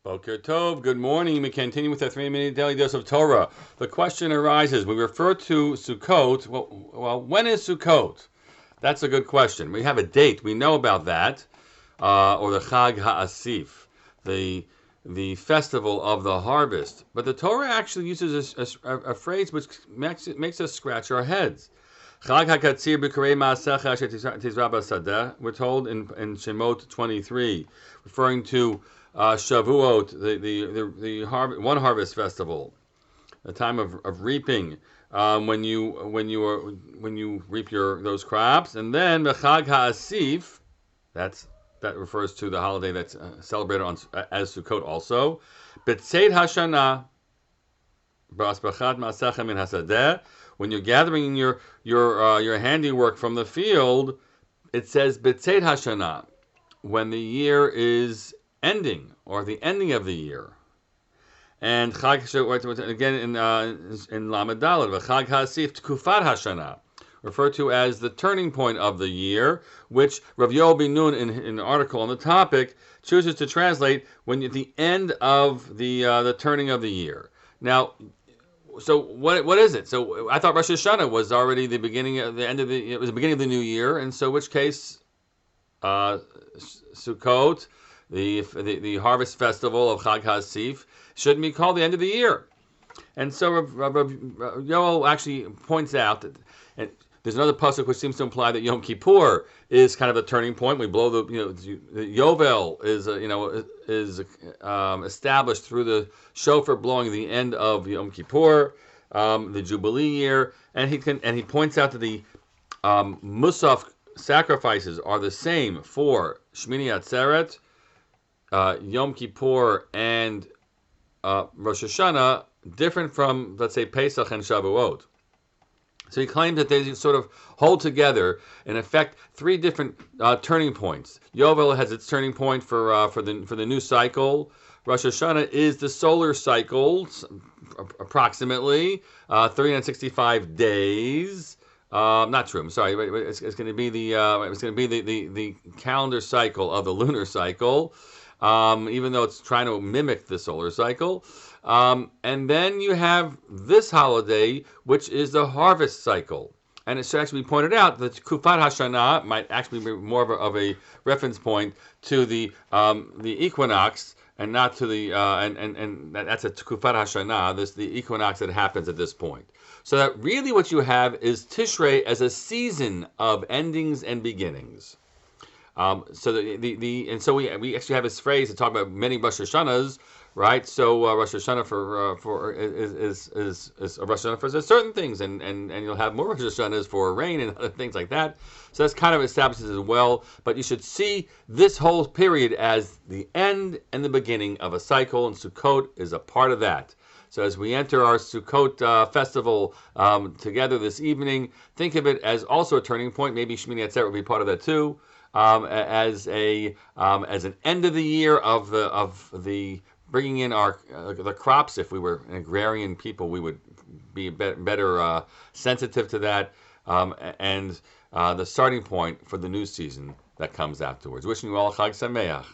Boker Tov, good morning. We continue with our 3-minute daily dose of Torah. The question arises, we refer to Sukkot, well, when is Sukkot? That's a good question. We have a date, we know about that, or the Chag HaAsif, the festival of the harvest. But the Torah actually uses a phrase which makes us scratch our heads. Chag HaKatzir b'karei ma'asecha tizra b'sadeh, we're told in Shemot 23, referring to Shavuot, the one harvest festival, the time of reaping, when you reap those crops, and then the Chag HaAsif, that refers to the holiday that's celebrated as Sukkot also. B'tzeit Hashana, b'asbachat ma'asecha min hasadeh, when you're gathering your handiwork from the field, it says B'tzeit Hashana, when the year is ending, or the ending of the year. And Chag, again in Lamed Daled, Chag HaAsif Tkufat Hashana, referred to as the turning point of the year, which Rav Yoel Ben Nun, in an article on the topic, chooses to translate when at the end of the turning of the year. Now, so what is it? So I thought Rosh Hashanah was already the beginning of the end of it was the beginning of the new year, and so which case, Sukkot, the harvest festival of Chag HaAsif, shouldn't be called the end of the year. And so Rav Yoel actually points out that, and there's another pasuk which seems to imply that Yom Kippur is kind of a turning point. We blow the Yovel is established through the shofar blowing the end of Yom Kippur, the Jubilee year, and he points out that the Musaf sacrifices are the same for Shmini Atzeret, Yom Kippur, and Rosh Hashanah, different from, let's say, Pesach and Shavuot. So he claims that they sort of hold together, in effect, three different turning points. Yovel has its turning point for the new cycle. Rosh Hashanah is the solar cycle, approximately 365 days. Not true. I'm sorry. It's going to be the calendar cycle of the lunar cycle, even though it's trying to mimic the solar cycle. And then you have this holiday, which is the harvest cycle. And it should actually be pointed out that Kufat Hashanah might actually be more of a reference point to the equinox, and not to the and that's a Kufat Hashanah, the equinox that happens at this point. So that really what you have is Tishrei as a season of endings and beginnings. So we actually have this phrase to talk about many Rosh Hashanahs, right? So Rosh Hashanah is a Rosh Hashanah for certain things, and you'll have more Rosh Hashanahs for rain and other things like that. So that's kind of established as well. But you should see this whole period as the end and the beginning of a cycle, and Sukkot is a part of that. So as we enter our Sukkot festival together this evening, think of it as also a turning point. Maybe Shmini Atzeret will be part of that too. As an end of the year of the bringing in the crops. If we were an agrarian people, we would be better sensitive to that, and the starting point for the new season that comes afterwards. Wishing you all a Chag Sameach.